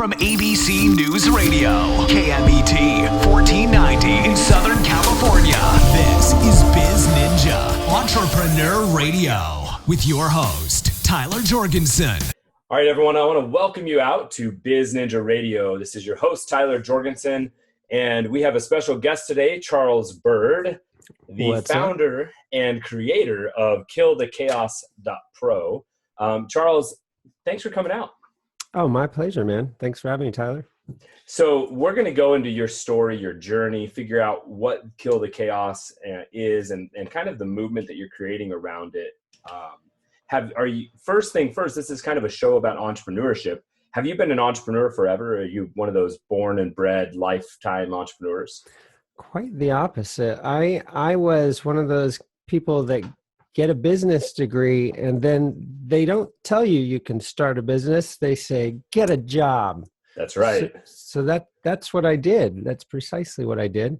From ABC News Radio, KMET 1490 in Southern California, this is BizNinja Entrepreneur Radio with your host, Tyler Jorgensen. All right, everyone, I want to welcome you out to BizNinja Radio. This is your host, Tyler Jorgensen, and we have a special guest today, Charles Byrd, the founder and creator of KillTheChaos.pro. Charles, thanks for coming out. Oh, my pleasure, man. Thanks for having me, Tyler. So we're going to go into your story, your journey, figure out what Kill the Chaos is and kind of the movement that you're creating around it. First thing first, this is kind of a show about entrepreneurship. Have you been an entrepreneur forever? Or are you one of those born and bred lifetime entrepreneurs? Quite the opposite. I was one of those people that get a business degree and then they don't tell you you can start a business. They say, get a job. That's right. So that's what I did. That's precisely what I did.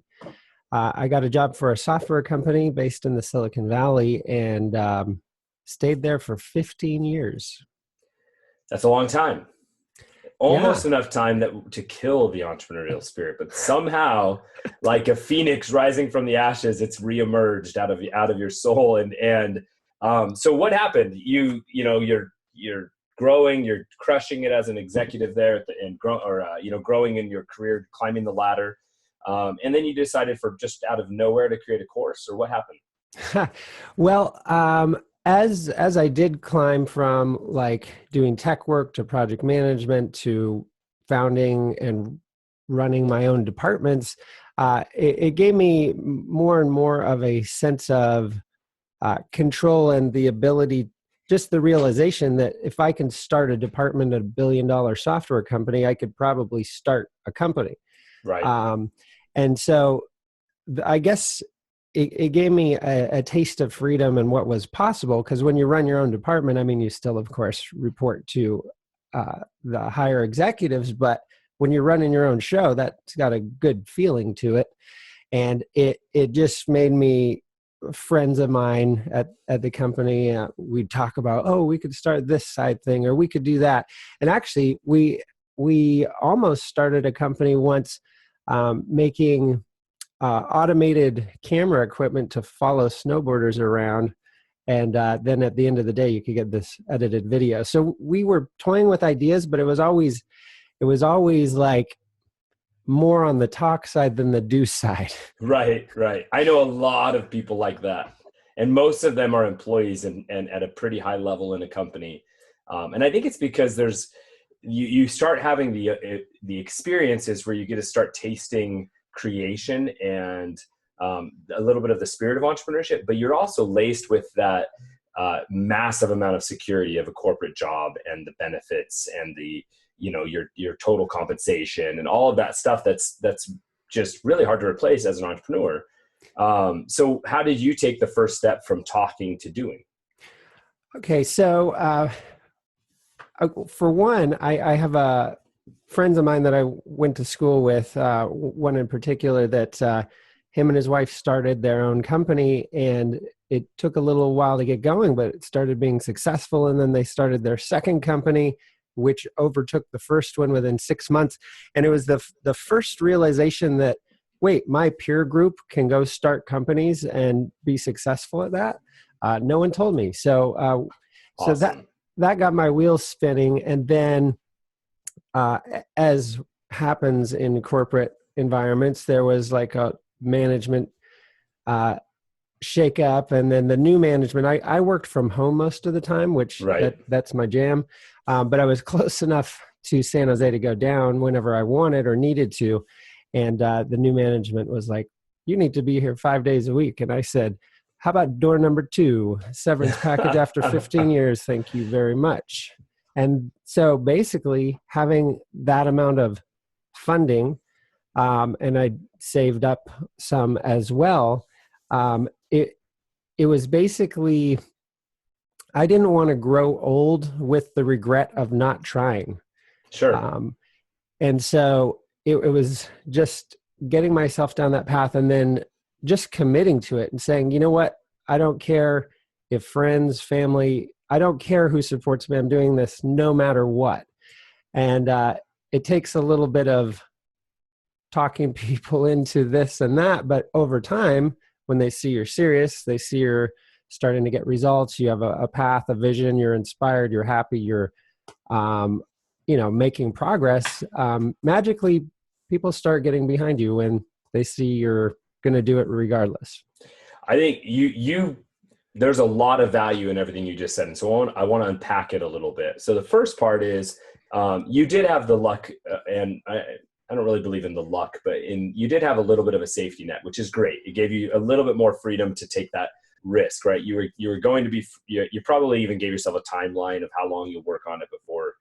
I got a job for a software company based in the Silicon Valley and stayed there for 15 years. That's a long time. Almost enough time to kill the entrepreneurial spirit, but somehow, like a phoenix rising from the ashes, it's reemerged out of your soul. And so what happened? You're growing, you're crushing it as an executive there, growing in your career, climbing the ladder, and then you decided for just out of nowhere to create a course, or what happened? Well, as I did climb from like doing tech work to project management to founding and running my own departments, it gave me more and more of a sense of control and the ability, just the realization that if I can start a department at $1 billion software company, I could probably start a company. Right. And so I guess it gave me a taste of freedom and what was possible, because when you run your own department, I mean, you still, of course, report to the higher executives, but when you're running your own show, that's got a good feeling to it. And it just made me friends of mine at the company. We'd talk about, we could start this side thing, or we could do that. And actually, we almost started a company once making automated camera equipment to follow snowboarders around. And then at the end of the day, you could get this edited video. So we were toying with ideas, but it was always like more on the talk side than the do side. Right. I know a lot of people like that. And most of them are employees and at a pretty high level in a company. And I think it's because you start having the experiences where you get to start tasting creation and a little bit of the spirit of entrepreneurship, but you're also laced with that massive amount of security of a corporate job and the benefits and the your total compensation and all of that stuff that's just really hard to replace as an entrepreneur. So how did you take the first step from talking to doing? Okay, so for one, I have friends of mine that I went to school with, one in particular that him and his wife started their own company, and it took a little while to get going, but it started being successful. And then they started their second company, which overtook the first one within 6 months. And it was the first realization that, wait, my peer group can go start companies and be successful at that. No one told me. So, awesome. So that got my wheels spinning. And then, as happens in corporate environments, there was like a management shake up, and then the new management. I worked from home most of the time, which that's my jam. But I was close enough to San Jose to go down whenever I wanted or needed to. And the new management was like, you need to be here 5 days a week. And I said, how about door number 2, severance package after 15 years? Thank you very much. And so basically having that amount of funding, and I saved up some as well, it was basically, I didn't want to grow old with the regret of not trying. Sure. And so it was just getting myself down that path and then just committing to it and saying, you know what, I don't care if friends, family, I don't care who supports me. I'm doing this no matter what. And it takes a little bit of talking people into this and that, but over time, when they see you're serious, they see you're starting to get results, you have a path, a vision, you're inspired, you're happy, you're making progress, magically people start getting behind you when they see you're going to do it regardless. I think there's a lot of value in everything you just said. And so I want to unpack it a little bit. So the first part is, you did have the luck, and I don't really believe in the luck, but you did have a little bit of a safety net, which is great. It gave you a little bit more freedom to take that risk, right? You were going to be, you probably even gave yourself a timeline of how long you'll work on it before,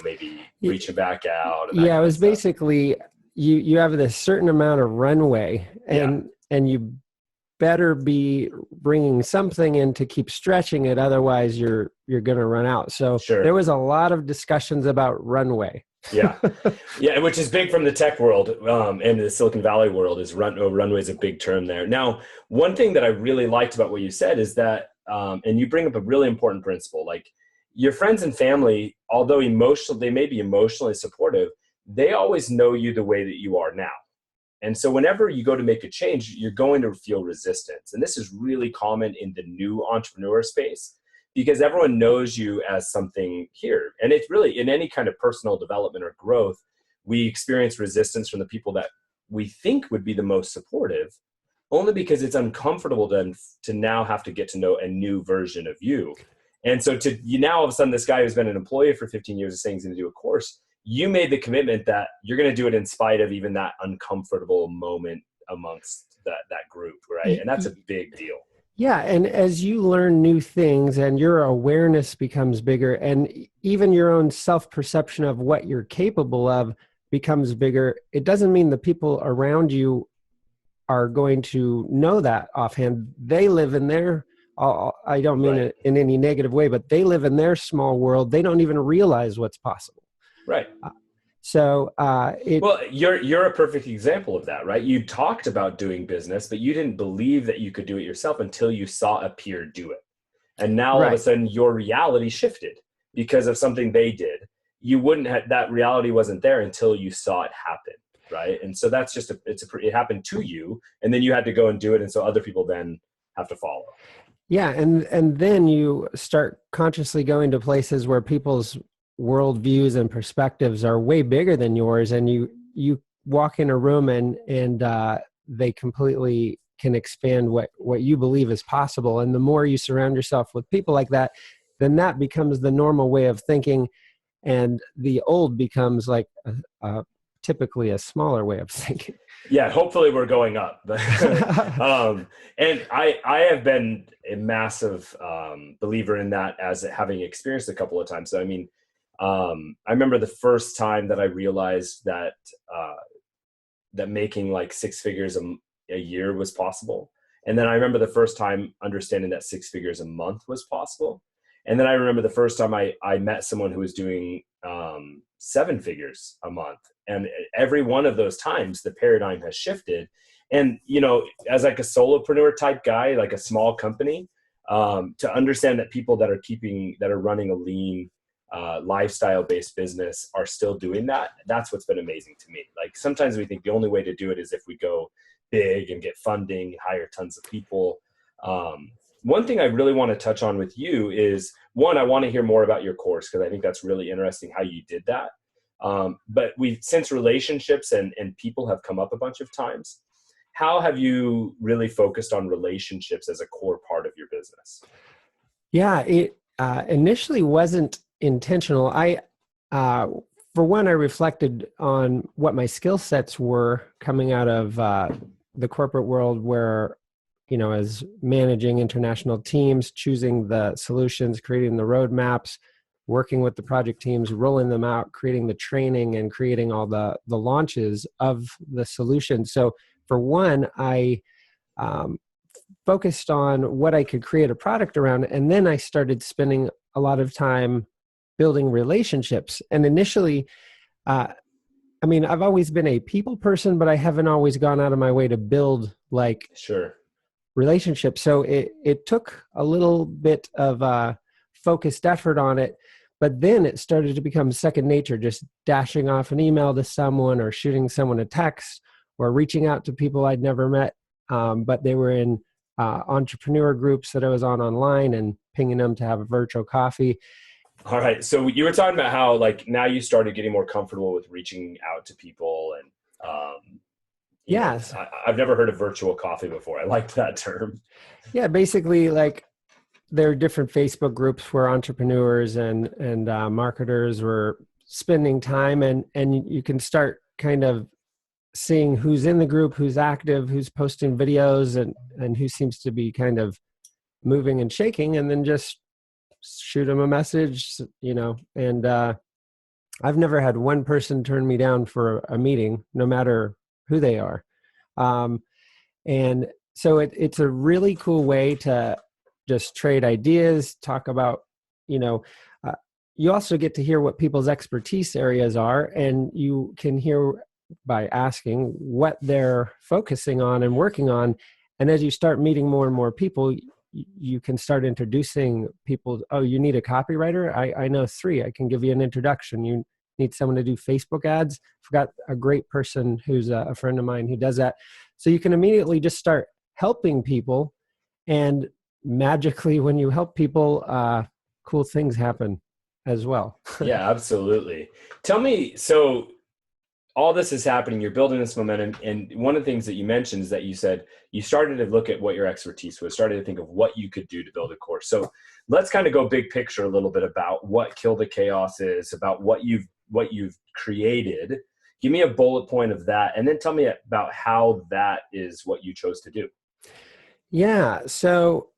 maybe reaching back out. Yeah, it was basically, you have this certain amount of runway, and you better be bringing something in to keep stretching it. Otherwise you're going to run out. So There was a lot of discussions about runway. Yeah. Which is big from the tech world, and the Silicon Valley world is runway is a big term there. Now, one thing that I really liked about what you said is that, and you bring up a really important principle, like your friends and family, although they may be emotionally supportive, they always know you the way that you are now. And so whenever you go to make a change, you're going to feel resistance. And this is really common in the new entrepreneur space because everyone knows you as something here. And it's really in any kind of personal development or growth, we experience resistance from the people that we think would be the most supportive, only because it's uncomfortable to now have to get to know a new version of you. And so now all of a sudden, this guy who's been an employee for 15 years is saying he's going to do a course. You made the commitment that you're going to do it in spite of even that uncomfortable moment amongst that group, right? And that's a big deal. Yeah, and as you learn new things and your awareness becomes bigger, and even your own self-perception of what you're capable of becomes bigger, it doesn't mean the people around you are going to know that offhand. They live in their, I don't mean it in any negative way, but they live in their small world. They don't even realize what's possible. Right. You're a perfect example of that, right? You talked about doing business, but you didn't believe that you could do it yourself until you saw a peer do it. And now all of a sudden your reality shifted because of something they did. You wouldn't have, that reality wasn't there until you saw it happen. Right. And so that's just it happened to you, and then you had to go and do it. And so other people then have to follow. Yeah. And then you start consciously going to places where people's worldviews and perspectives are way bigger than yours, and you walk in a room and they completely can expand what you believe is possible. And the more you surround yourself with people like that, then that becomes the normal way of thinking, and the old becomes like typically a smaller way of thinking. Yeah, hopefully we're going up. And I have been a massive believer in that, as having experienced a couple of times. So I mean, I remember the first time that I realized that that making like six figures a year was possible. And then I remember the first time understanding that 6 figures a month was possible. And then I remember the first time I met someone who was doing 7 figures a month. And every one of those times, the paradigm has shifted. And, as like a solopreneur type guy, like a small company, to understand that people that are running a lean, lifestyle-based business are still doing that. That's what's been amazing to me. Like sometimes we think the only way to do it is if we go big and get funding, hire tons of people. One thing I really want to touch on with you is, one, I want to hear more about your course, because I think that's really interesting how you did that. But since relationships and people have come up a bunch of times, how have you really focused on relationships as a core part of your business? Yeah, it initially wasn't intentional. For one, I reflected on what my skill sets were coming out of the corporate world, where, as managing international teams, choosing the solutions, creating the roadmaps, working with the project teams, rolling them out, creating the training, and creating all the launches of the solution. So for one, I focused on what I could create a product around, and then I started spending a lot of time building relationships. And initially, I've always been a people person, but I haven't always gone out of my way to build relationships. So it took a little bit of focused effort on it. But then it started to become second nature, just dashing off an email to someone or shooting someone a text or reaching out to people I'd never met, but they were in entrepreneur groups that I was on online, and pinging them to have a virtual coffee. All right. So you were talking about how like now you started getting more comfortable with reaching out to people, and Yes. I've never heard of virtual coffee before. I liked that term. Yeah, basically, like, there are different Facebook groups where entrepreneurs and marketers were spending time, and you can start kind of seeing who's in the group, who's active, who's posting videos, and who seems to be kind of moving and shaking, and then just shoot them a message, and I've never had one person turn me down for a meeting, no matter who they are. And so it's a really cool way to just trade ideas, talk about, you also get to hear what people's expertise areas are, and you can hear by asking what they're focusing on and working on. And as you start meeting more and more people, you can start introducing people. Oh, you need a copywriter? I know 3. I can give you an introduction. You need someone to do Facebook ads? I've got a great person who's a friend of mine who does that. So you can immediately just start helping people. And magically, when you help people, cool things happen as well. Yeah, absolutely. Tell me, so all this is happening, you're building this momentum. And one of the things that you mentioned is that you said you started to look at what your expertise was, started to think of what you could do to build a course. So let's kind of go big picture a little bit about what Kill the Chaos is, about what you've created. Give me a bullet point of that. And then tell me about how that is what you chose to do. Yeah. So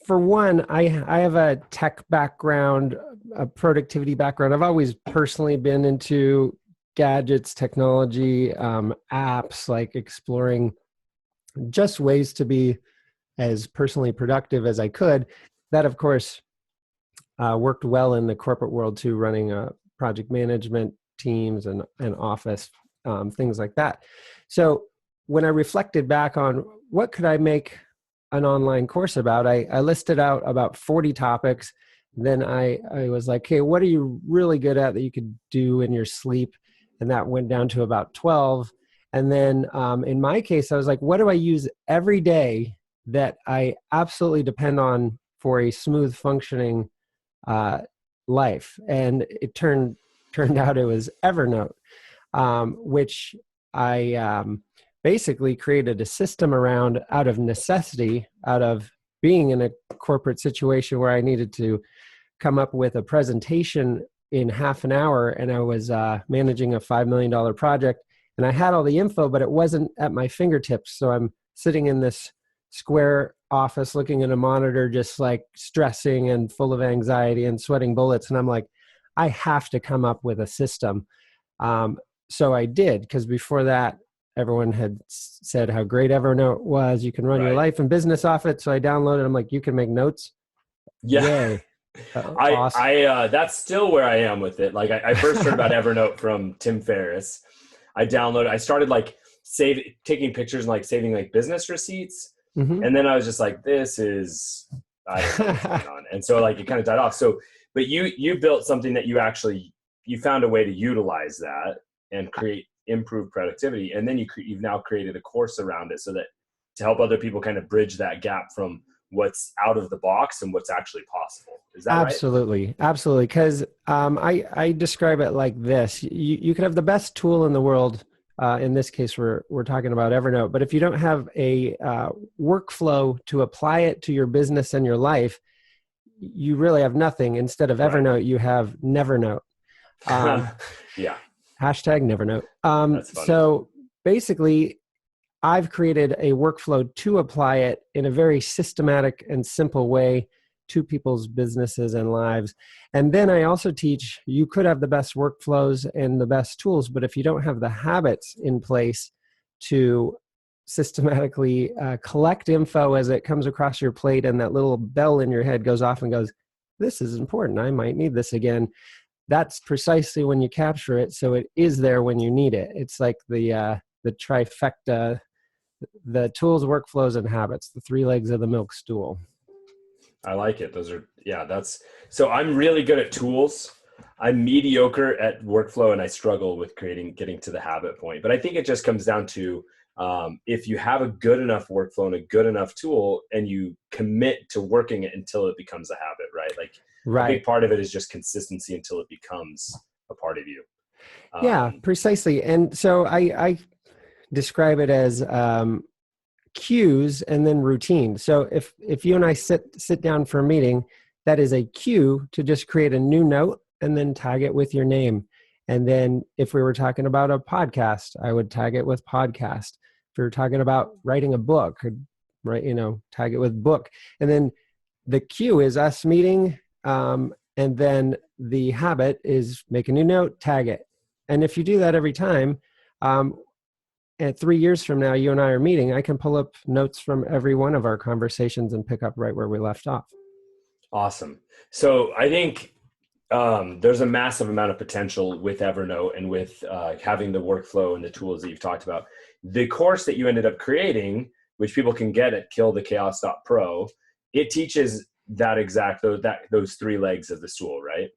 for one, I have a tech background, a productivity background. I've always personally been into gadgets, technology, apps, like exploring just ways to be as personally productive as I could. That, of course, worked well in the corporate world too, running project management teams and office, things like that. So when I reflected back on what could I make an online course about, I listed out about 40 topics. Then I was like, hey, what are you really good at that you could do in your sleep? And that went down to about 12. And then in my case, I was like, what do I use every day that I absolutely depend on for a smooth functioning life? And it turned out it was Evernote, which I basically created a system around out of necessity, out of being in a corporate situation where I needed to come up with a presentation in half an hour, and I was managing a $5 million project, and I had all the info, but it wasn't at my fingertips. So I'm sitting in this square office looking at a monitor, just like stressing and full of anxiety and sweating bullets. And I'm like, I have to come up with a system. So I did, because before that, everyone had said how great Evernote was. You can run your life and business off it. So I downloaded. I'm like, you can make notes. Yeah. Yay. Awesome. I that's still where I am with it. Like I first heard about Evernote from Tim Ferriss. I started like taking pictures and like saving like business receipts. Mm-hmm. And then I was just like, this is, I don't know what's going on. And so like it kind of died off. So, but you built something that you found a way to utilize that and create improved productivity. And then you've now created a course around it so that to help other people kind of bridge that gap from what's out of the box and what's actually possible. Is that Absolutely. right? Absolutely. Because I describe it like this. You could have the best tool in the world. In this case, we're talking about Evernote. But if you don't have a workflow to apply it to your business and your life, you really have nothing. Instead of Evernote, you have Nevernote. Yeah. Hashtag Nevernote. That's funny. So basically, I've created a workflow to apply it in a very systematic and simple way to people's businesses and lives. And then I also teach, you could have the best workflows and the best tools, but if you don't have the habits in place to systematically collect info as it comes across your plate, and that little bell in your head goes off and goes, this is important, I might need this again. That's precisely when you capture it, so it is there when you need it. It's like the trifecta, the tools, workflows, and habits, the 3 legs of the milk stool. I like it. So I'm really good at tools. I'm mediocre at workflow, and I struggle with getting to the habit point. But I think it just comes down to if you have a good enough workflow and a good enough tool, and you commit to working it until it becomes a habit, right? Like a big part of it is just consistency until it becomes a part of you. Yeah, precisely. And so I describe it as cues and then routine. So if you and I sit down for a meeting, that is a cue to just create a new note and then tag it with your name. And then if we were talking about a podcast, I would tag it with podcast. If we were talking about writing a book, I'd tag it with book. And then the cue is us meeting, and then the habit is make a new note, tag it. And if you do that every time, and 3 years from now, you and I are meeting, I can pull up notes from every one of our conversations and pick up right where we left off. Awesome. So I think there's a massive amount of potential with Evernote and with having the workflow and the tools that you've talked about. The course that you ended up creating, which people can get at KillTheChaos.pro, it teaches that exact those three legs of the stool, right?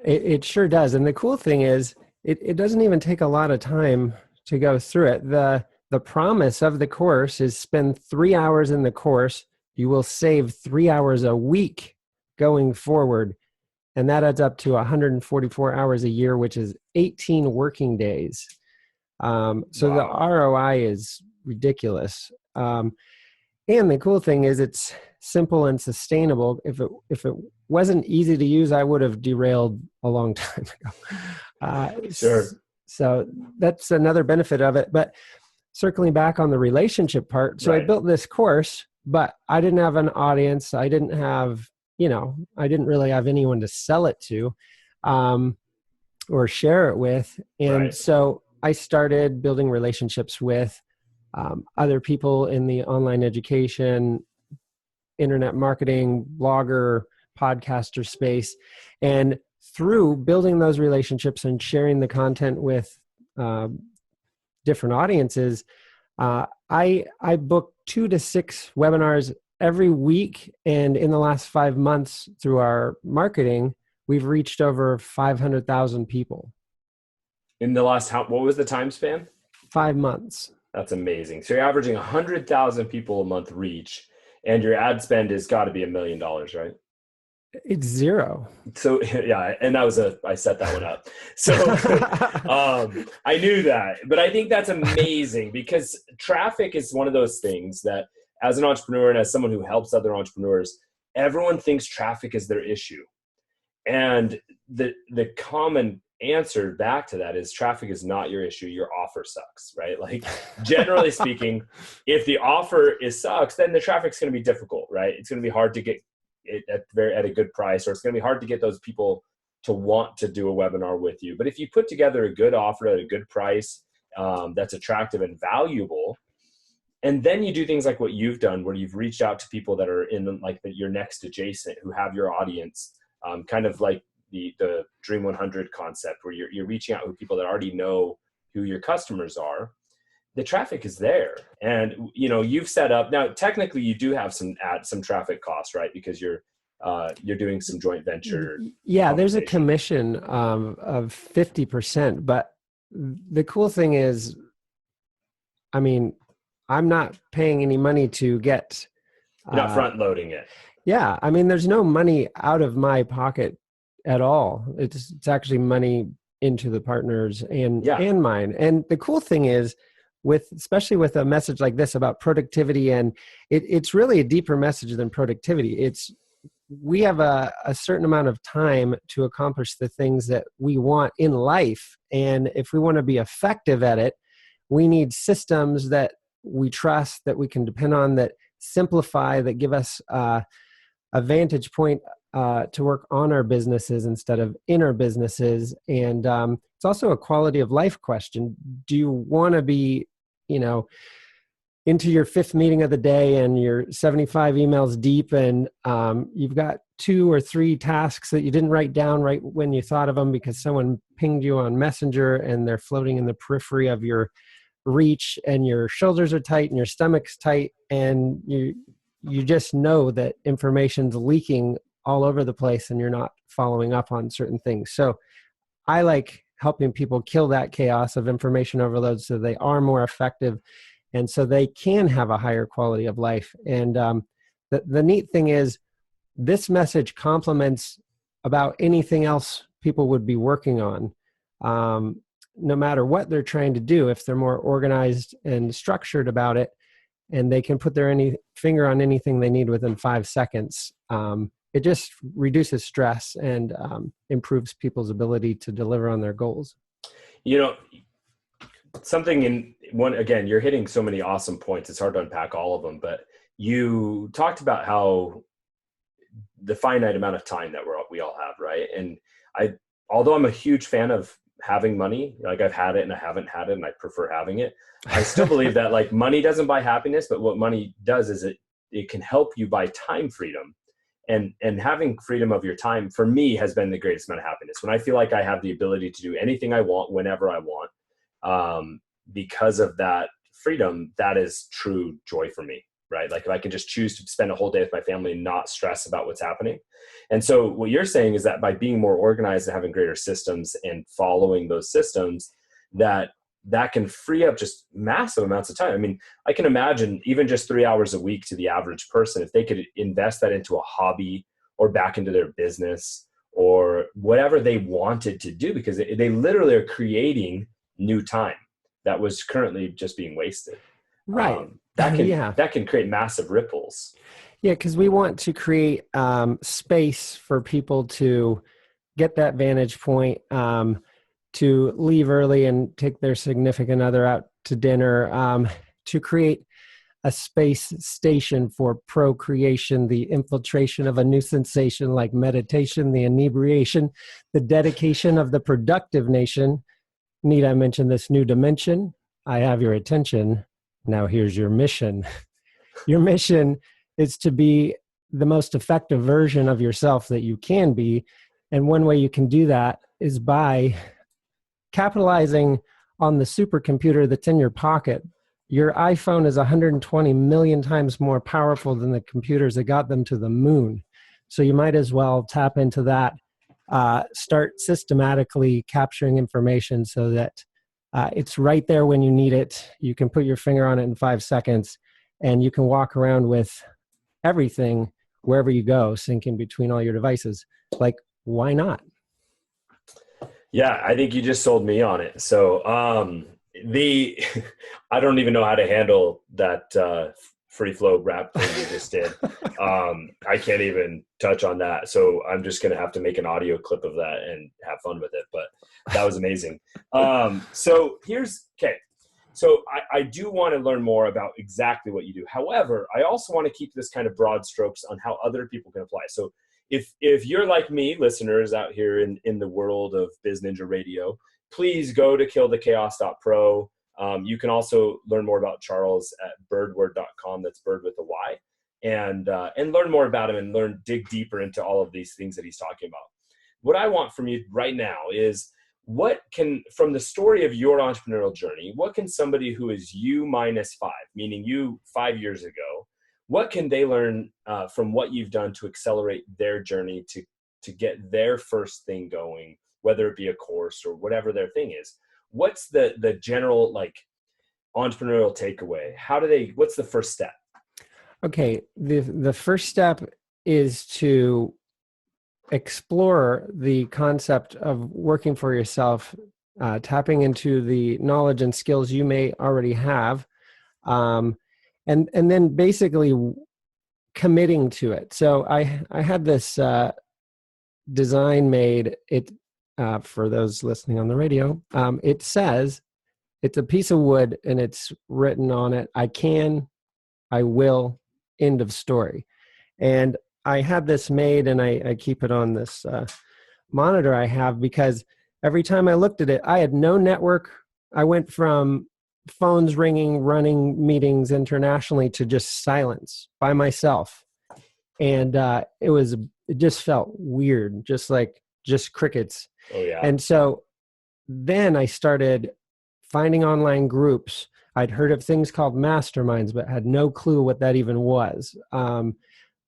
It sure does. And the cool thing is, it doesn't even take a lot of time to go through it. The promise of the course is spend 3 hours in the course. You will save 3 hours a week going forward. And that adds up to 144 hours a year, which is 18 working days. So wow. The ROI is ridiculous. And the cool thing is it's simple and sustainable. If it wasn't easy to use, I would have derailed a long time ago. Sure. So that's another benefit of it. But circling back on the relationship part, so right. I built this course, but I didn't have an audience. I didn't really have anyone to sell it to or share it with. And right. So I started building relationships with other people in the online education, internet marketing, blogger, podcaster space. And through building those relationships and sharing the content with different audiences, I book 2 to 6 webinars every week. And in the last 5 months through our marketing, we've reached over 500,000 people. In the last, what was the time span? 5 months. That's amazing. So you're averaging 100,000 people a month reach, and your ad spend has got to be $1 million, right? It's zero. So yeah, and I set that one up. So I knew that, but I think that's amazing because traffic is one of those things that as an entrepreneur and as someone who helps other entrepreneurs, everyone thinks traffic is their issue. And the common answer back to that is traffic is not your issue. Your offer sucks, right? Like generally speaking, if the offer sucks, then the traffic's going to be difficult, right? It's going to be hard to get it at a good price, or it's going to be hard to get those people to want to do a webinar with you. But if you put together a good offer at a good price that's attractive and valuable, and then you do things like what you've done, where you've reached out to people that are in like your next adjacent, who have your audience, kind of like the Dream 100 concept, where you're reaching out with people that already know who your customers are. The traffic is there, and you've set up now. Technically, you do have some traffic costs, right? Because you're doing some joint venture. Yeah, there's a commission of 50%. But the cool thing is, I mean, I'm not paying any money to get. You're not front loading it. Yeah, I mean, there's no money out of my pocket at all. It's actually money into the partners and mine. And the cool thing is, especially with a message like this about productivity, and it's really a deeper message than productivity. We have a certain amount of time to accomplish the things that we want in life. And if we want to be effective at it, we need systems that we trust, that we can depend on, that simplify, that give us a vantage point to work on our businesses instead of in our businesses. And it's also a quality of life question. Do you want to be, into your 5th meeting of the day and you're 75 emails deep, and you've got 2 or 3 tasks that you didn't write down right when you thought of them because someone pinged you on Messenger, and they're floating in the periphery of your reach, and your shoulders are tight and your stomach's tight, and you just know that information's leaking all over the place and you're not following up on certain things. So I like helping people kill that chaos of information overload so they are more effective and so they can have a higher quality of life. And the neat thing is this message complements about anything else people would be working on. No matter what they're trying to do, if they're more organized and structured about it, and they can put their finger on anything they need within 5 seconds, it just reduces stress and improves people's ability to deliver on their goals. You know, again, you're hitting so many awesome points. It's hard to unpack all of them, but you talked about how the finite amount of time that we all have, right? And although I'm a huge fan of having money, like I've had it and I haven't had it and I prefer having it, I still believe that like money doesn't buy happiness, but what money does is it can help you buy time freedom. And having freedom of your time for me has been the greatest amount of happiness. When I feel like I have the ability to do anything I want, whenever I want, because of that freedom, that is true joy for me, right? Like if I can just choose to spend a whole day with my family and not stress about what's happening. And so what you're saying is that by being more organized and having greater systems and following those systems, that can free up just massive amounts of time. I mean, I can imagine even just 3 hours a week to the average person, if they could invest that into a hobby or back into their business or whatever they wanted to do, because they literally are creating new time that was currently just being wasted. Right. That can create massive ripples. Yeah, because we want to create space for people to get that vantage point, to leave early and take their significant other out to dinner, to create a space station for procreation, the infiltration of a new sensation like meditation, the inebriation, the dedication of the productive nation. Need I mention this new dimension? I have your attention. Now here's your mission. Your mission is to be the most effective version of yourself that you can be. And one way you can do that is by capitalizing on the supercomputer that's in your pocket. Your iPhone is 120 million times more powerful than the computers that got them to the moon. So you might as well tap into that, start systematically capturing information so that it's right there when you need it. You can put your finger on it in 5 seconds, and you can walk around with everything wherever you go, syncing between all your devices. Like, why not? Yeah, I think you just sold me on it. So I don't even know how to handle that free flow rap thing you just did. I can't even touch on that. So I'm just going to have to make an audio clip of that and have fun with it. But that was amazing. So I do want to learn more about exactly what you do. However, I also want to keep this kind of broad strokes on how other people can apply. So if you're like me, listeners out here in the world of BizNinja Radio, please go to KillTheChaos.pro. You can also learn more about Charles at birdword.com. That's Bird with a Y, and learn more about him and dig deeper into all of these things that he's talking about. What I want from you right now is from the story of your entrepreneurial journey, what can somebody who is you minus 5, meaning you 5 years ago, what can they learn from what you've done to accelerate their journey to get their first thing going, whether it be a course or whatever their thing is? What's the general like entrepreneurial takeaway? What's the first step? Okay. The first step is to explore the concept of working for yourself, tapping into the knowledge and skills you may already have, and then basically committing to it. So I had this design made. It for those listening on the radio, it says it's a piece of wood and it's written on it, I can, I will, end of story. And I had this made and I keep it on this monitor I have, because every time I looked at it, I had no network. I went from phones ringing, running meetings internationally to just silence by myself. And it just felt weird, just crickets. Oh, yeah. And so then I started finding online groups. I'd heard of things called masterminds, but had no clue what that even was.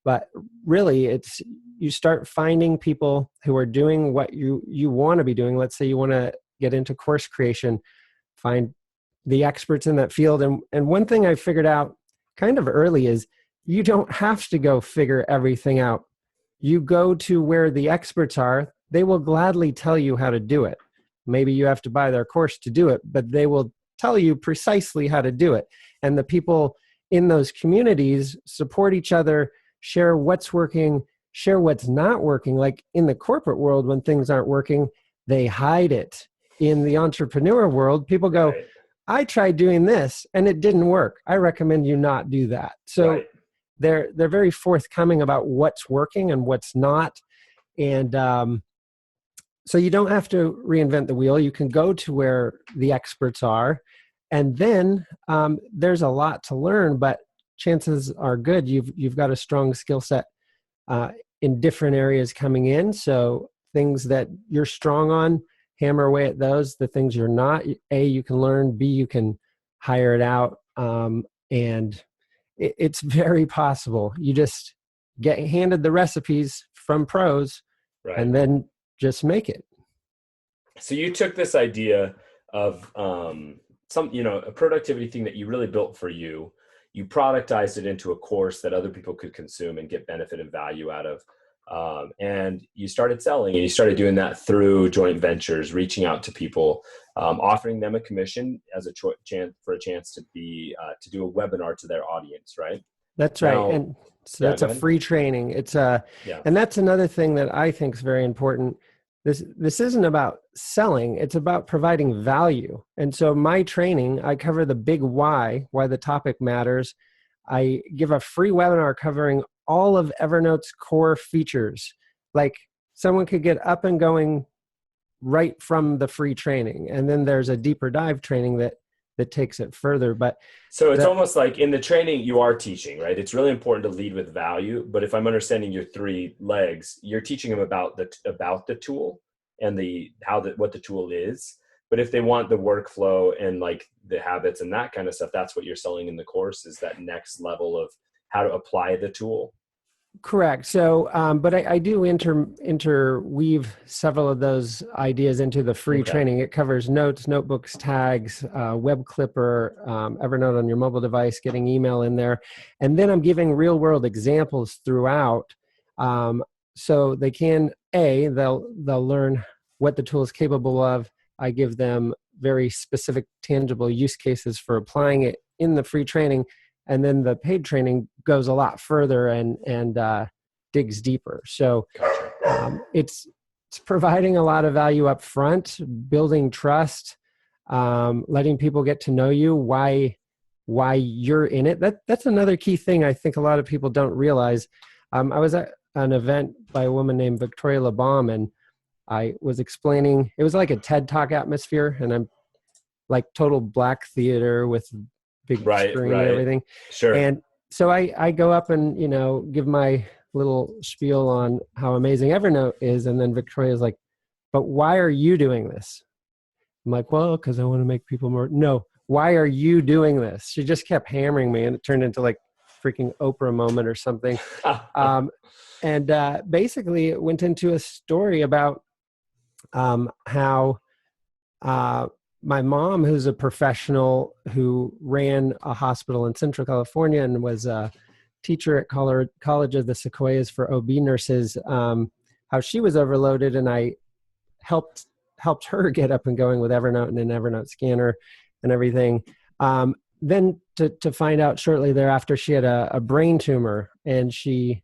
But really, it's you start finding people who are doing what you want to be doing. Let's say you want to get into course creation, find the experts in that field. And one thing I figured out kind of early is you don't have to go figure everything out. You go to where the experts are. They will gladly tell you how to do it. Maybe you have to buy their course to do it, but they will tell you precisely how to do it. And the people in those communities support each other, share what's working, share what's not working. Like in the corporate world, when things aren't working, they hide it. In the entrepreneur world, people go, Right. I tried doing this and it didn't work. I recommend you not do that. So Right. they're very forthcoming about what's working and what's not. And so you don't have to reinvent the wheel. You can go to where the experts are. And then there's a lot to learn, but chances are good you've got a strong skill set in different areas coming in. So things that you're strong on, hammer away at those. The things you're not, A, you can learn, B, you can hire it out. And it's very possible. You just get handed the recipes from pros, Right. and then just make it. So you took this idea of a productivity thing that you really built for you. You productized it into a course that other people could consume and get benefit and value out of. And you started selling, and you started doing that through joint ventures, reaching out to people, offering them a commission as a chance to to do a webinar to their audience, right? That's Now, right. And so that's a free training. And that's another thing that I think is very important. This isn't about selling, it's about providing value. And so my training, I cover the big why the topic matters. I give a free webinar covering all of Evernote's core features. Like someone could get up and going right from the free training. And then there's a deeper dive training that takes it further. But so it's almost like in the training you are teaching, right? It's really important to lead with value. But if I'm understanding your three legs, you're teaching them about the tool and what the tool is. But if they want the workflow and like the habits and that kind of stuff, that's what you're selling in the course, is that next level of how to apply the tool. Correct. So, but I do interweave several of those ideas into the free training. It covers notes, notebooks, tags, web clipper, Evernote on your mobile device, getting email in there. And then I'm giving real world examples throughout. So they can, they'll learn what the tool is capable of. I give them very specific, tangible use cases for applying it in the free training. And then the paid training goes a lot further and digs deeper. So it's providing a lot of value up front, building trust, letting people get to know you, why you're in it. That's another key thing I think a lot of people don't realize. I was at an event by a woman named Victoria LeBaum, and I was explaining, it was like a TED Talk atmosphere, and I'm like total black theater with big screen and everything. Sure. And so I go up and, give my little spiel on how amazing Evernote is. And then Victoria's like, but why are you doing this? I'm like, well, because I want to make people more. No, why are you doing this? She just kept hammering me, and it turned into like freaking Oprah moment or something. And basically it went into a story about how my mom, who's a professional who ran a hospital in Central California and was a teacher at College of the Sequoias for OB nurses, how she was overloaded, and I helped her get up and going with Evernote and an Evernote scanner and everything. Then to find out shortly thereafter, she had a brain tumor, and she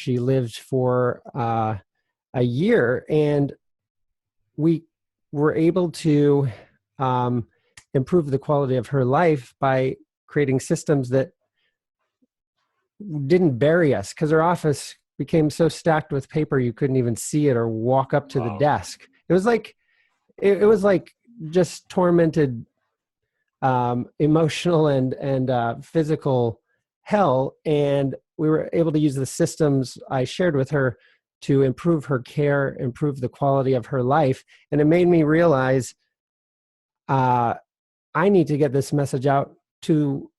lived for a year, and we were able to improve the quality of her life by creating systems that didn't bury us, because her office became so stacked with paper you couldn't even see it or walk up to the desk. It was like just tormented emotional and physical hell. And we were able to use the systems I shared with her to improve her care, improve the quality of her life. And it made me realize I need to get this message out to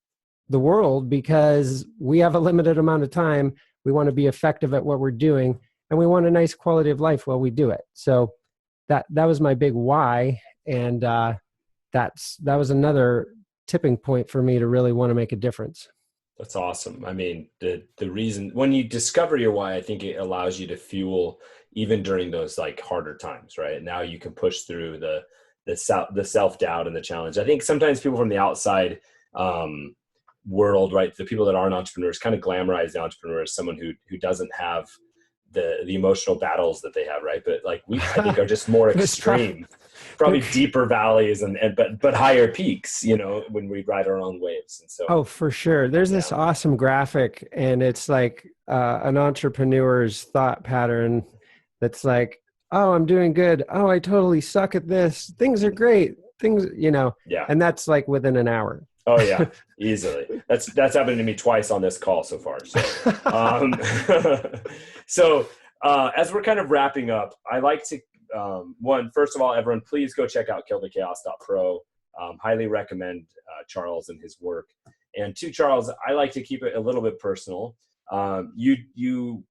the world, because we have a limited amount of time. we want to be effective at what we're doing, and we want a nice quality of life while we do it. So that was my big why. And that was another tipping point for me to really want to make a difference. That's awesome. I mean, the reason when you discover your why, I think it allows you to fuel even during those like harder times, right? Now you can push through the self-doubt and the challenge. I think sometimes people from the outside world, right, the people that aren't entrepreneurs kind of glamorize the entrepreneur as someone who doesn't have the emotional battles that they have, right? But like I think are just more extreme, probably deeper valleys but higher peaks, when we ride our own waves. And so, for sure. There's this awesome graphic, and it's like an entrepreneur's thought pattern that's like, oh, I'm doing good. Oh, I totally suck at this. Things are great. And that's like within an hour. Oh yeah, easily. That's happened to me twice on this call so far. So, as we're kind of wrapping up, I like to, first of all, everyone, please go check out KillTheChaos.pro. Highly recommend Charles and his work. And two, Charles, I like to keep it a little bit personal. You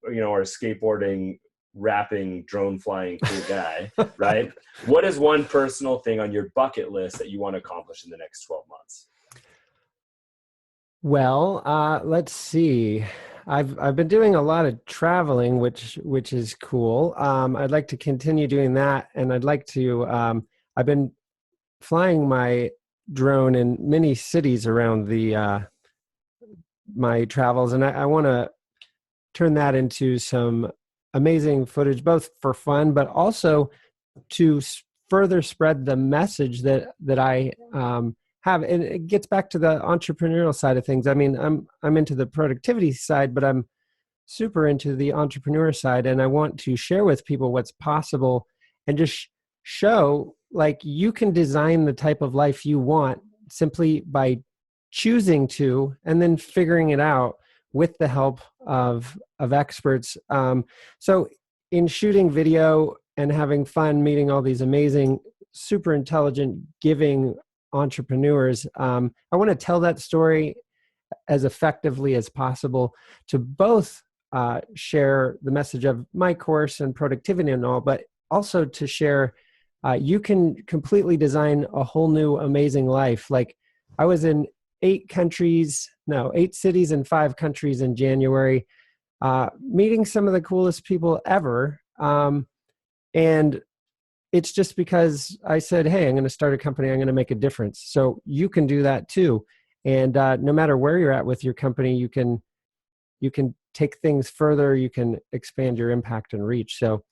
are a skateboarding, rapping, drone flying cool guy, right? What is one personal thing on your bucket list that you want to accomplish in the next 12 months? Well, let's see. I've been doing a lot of traveling, which is cool. I'd like to continue doing that, and I'd like to. I've been flying my drone in many cities around my travels, and I want to turn that into some amazing footage, both for fun, but also to further spread the message that I have. And it gets back to the entrepreneurial side of things. I mean, I'm into the productivity side, but I'm super into the entrepreneur side, and I want to share with people what's possible and just show like you can design the type of life you want simply by choosing to, and then figuring it out with the help of experts. So in shooting video and having fun, meeting all these amazing, super intelligent, giving entrepreneurs, I want to tell that story as effectively as possible to both share the message of my course and productivity and all, but also to share you can completely design a whole new amazing life. Like I was in 8 cities and 5 countries in January, meeting some of the coolest people ever. And it's just because I said, hey, I'm going to start a company. I'm going to make a difference. So you can do that too. And no matter where you're at with your company, you can take things further. You can expand your impact and reach. So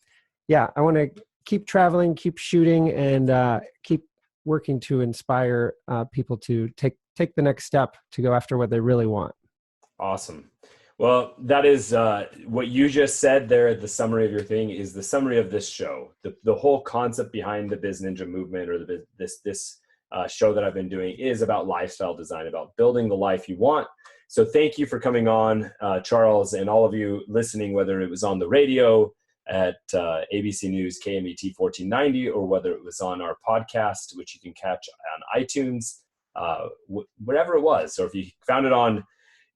yeah, I want to keep traveling, keep shooting, and keep working to inspire people to take the next step to go after what they really want. Awesome. Well, that is what you just said there. The summary of your thing is the summary of this show. The whole concept behind the BizNinja movement, or this show that I've been doing, is about lifestyle design, about building the life you want. So thank you for coming on, Charles, and all of you listening, whether it was on the radio at ABC News KMET 1490, or whether it was on our podcast, which you can catch on iTunes, whatever it was. So if you found it on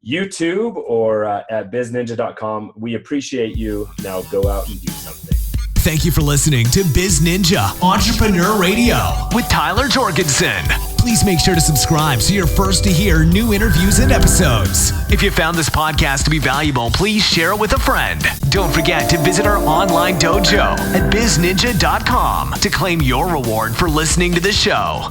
YouTube or at BizNinja.com, we appreciate you. Now go out and do something. Thank you for listening to BizNinja Entrepreneur Radio with Tyler Jorgensen. Please make sure to subscribe so you're first to hear new interviews and episodes. If you found this podcast to be valuable, please share it with a friend. Don't forget to visit our online dojo at BizNinja.com to claim your reward for listening to the show.